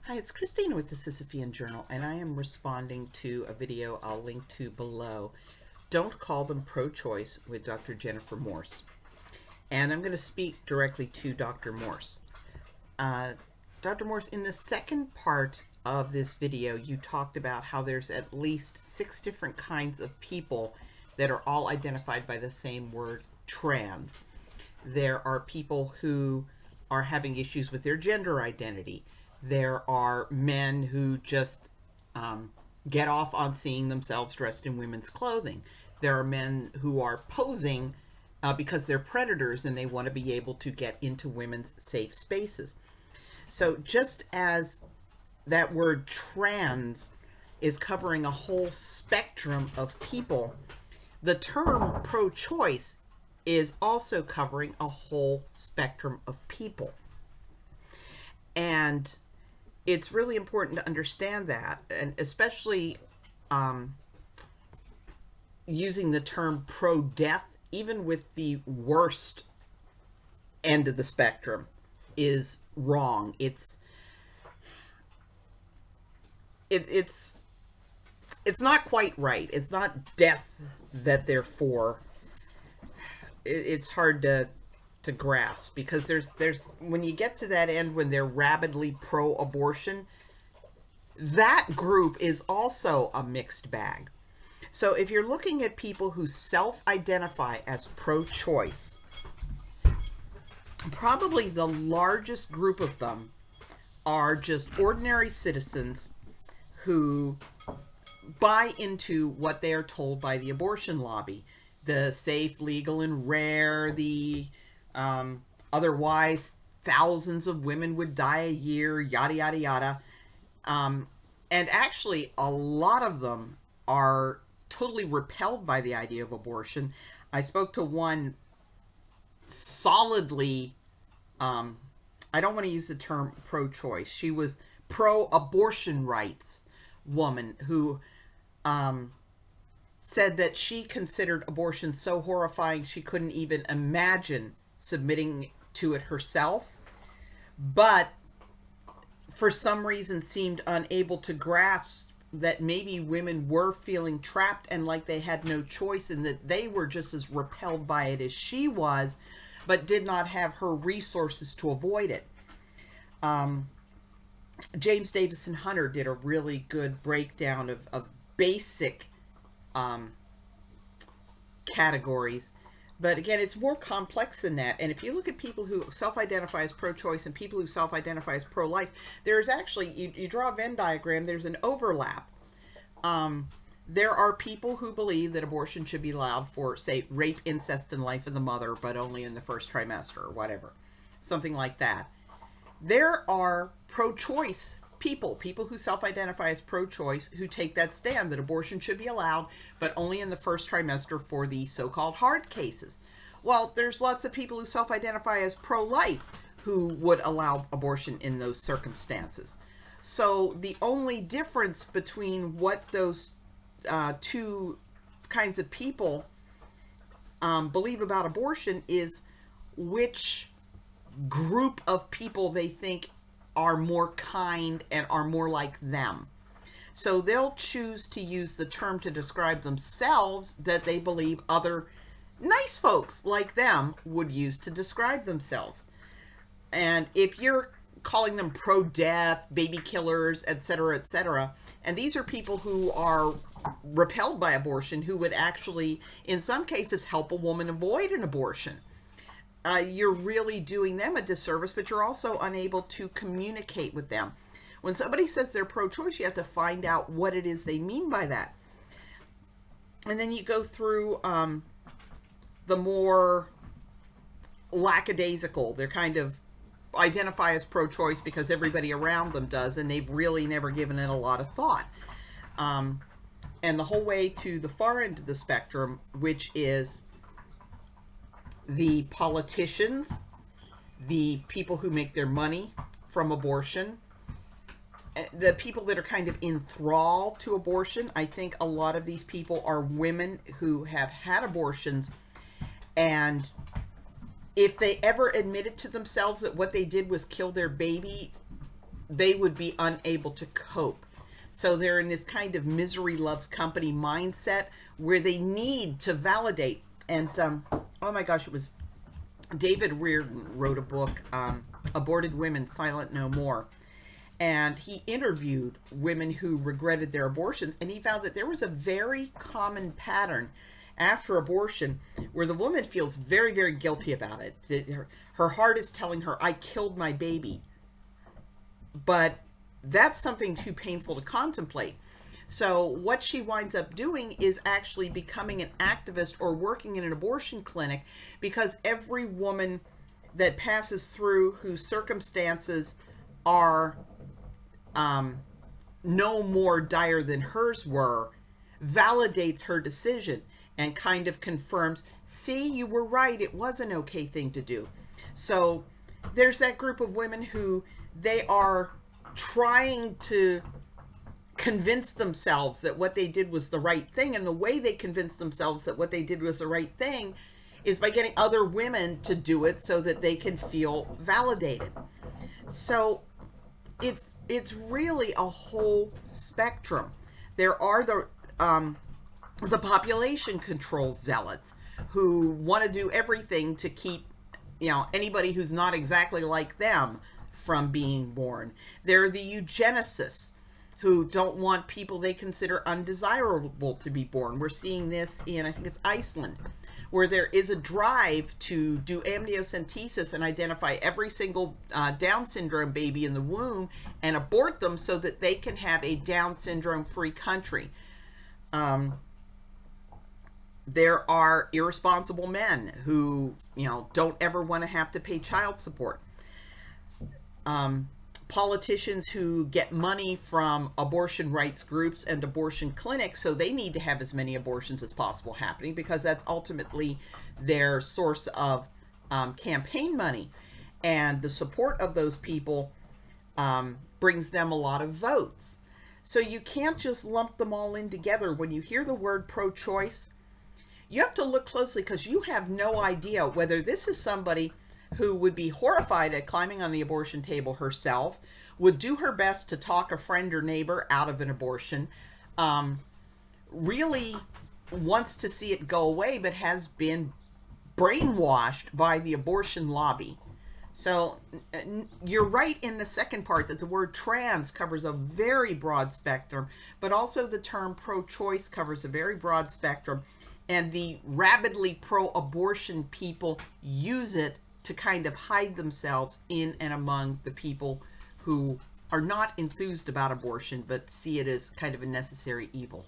Hi, it's Christina with the Sisyphean Journal, and I am responding to a video I'll link to below. Don't Call Them Pro-Choice with Dr. Jennifer Morse. And I'm going to speak directly to Dr. Morse. Dr. Morse, in the second part of this video, you talked about how there's at least 6 different kinds of people that are all identified by the same word, trans. There are people who are having issues with their gender identity. There are men who just get off on seeing themselves dressed in women's clothing. There are men who are posing because they're predators and they want to be able to get into women's safe spaces. So just as that word trans is covering a whole spectrum of people, the term pro-choice is also covering a whole spectrum of people. And it's really important to understand that, and especially using the term pro-death, even with the worst end of the spectrum, is wrong. It's not quite right. It's not death that they're for. It's hard to grasp, because there's when you get to that end, when they're rabidly pro-abortion, that group is also a mixed bag. So if you're looking at people who self-identify as pro-choice, probably the largest group of them are just ordinary citizens who buy into what they are told by the abortion lobby. The safe, legal, and rare, the otherwise thousands of women would die a year, yada, yada, yada. And actually, a lot of them are totally repelled by the idea of abortion. I spoke to one solidly, I don't want to use the term pro-choice. She was pro-abortion rights woman who said that she considered abortion so horrifying she couldn't even imagine submitting to it herself, but for some reason seemed unable to grasp that maybe women were feeling trapped and like they had no choice, and that they were just as repelled by it as she was, but did not have her resources to avoid it. James Davison Hunter did a really good breakdown of basic categories, but again, it's more complex than that. And if you look at people who self-identify as pro-choice and people who self-identify as pro-life, there's actually, you draw a Venn diagram, there's an overlap. There are people who believe that abortion should be allowed for, say, rape, incest, and life of the mother, but only in the first trimester or whatever, something like that. There are pro-choice people who self-identify as pro-choice, who take that stand that abortion should be allowed, but only in the first trimester for the so-called hard cases. Well, there's lots of people who self-identify as pro-life who would allow abortion in those circumstances. So the only difference between what those two kinds of people believe about abortion is which group of people they think are more kind and are more like them. So they'll choose to use the term to describe themselves that they believe other nice folks like them would use to describe themselves. And if you're calling them pro-death, baby killers, etc., and these are people who are repelled by abortion, who would actually, in some cases, help a woman avoid an abortion, you're really doing them a disservice, but you're also unable to communicate with them. When somebody says they're pro-choice, you have to find out what it is they mean by that. And then you go through the more lackadaisical. They're kind of identify as pro-choice because everybody around them does, and they've really never given it a lot of thought. And the whole way to the far end of the spectrum, which is the politicians, the people who make their money from abortion, the people that are kind of in thrall to abortion. I think a lot of these people are women who have had abortions, and if they ever admitted to themselves that what they did was kill their baby, they would be unable to cope. So they're in this kind of misery loves company mindset where they need to validate. And oh my gosh, it was David Reardon wrote a book, Aborted Women Silent No More. And he interviewed women who regretted their abortions, and he found that there was a very common pattern after abortion where the woman feels very, very guilty about it. Her heart is telling her, I killed my baby. But that's something too painful to contemplate. So what she winds up doing is actually becoming an activist or working in an abortion clinic, because every woman that passes through whose circumstances are no more dire than hers were validates her decision and kind of confirms, see, you were right, it was an okay thing to do. So there's that group of women who they are trying to convince themselves that what they did was the right thing, and the way they convince themselves that what they did was the right thing is by getting other women to do it so that they can feel validated. So it's really a whole spectrum. There are the population control zealots who want to do everything to keep, anybody who's not exactly like them from being born. There are the eugenicists who don't want people they consider undesirable to be born. We're seeing this in, I think it's Iceland, where there is a drive to do amniocentesis and identify every single Down syndrome baby in the womb and abort them so that they can have a Down syndrome-free country. There are irresponsible men who, don't ever want to have to pay child support. Politicians who get money from abortion rights groups and abortion clinics, so they need to have as many abortions as possible happening because that's ultimately their source of campaign money. And the support of those people brings them a lot of votes. So you can't just lump them all in together. When you hear the word pro-choice, you have to look closely because you have no idea whether this is somebody who would be horrified at climbing on the abortion table herself, would do her best to talk a friend or neighbor out of an abortion, really wants to see it go away, but has been brainwashed by the abortion lobby. So you're right in the second part that the word trans covers a very broad spectrum, but also the term pro-choice covers a very broad spectrum, and the rabidly pro-abortion people use it to kind of hide themselves in and among the people who are not enthused about abortion but see it as kind of a necessary evil.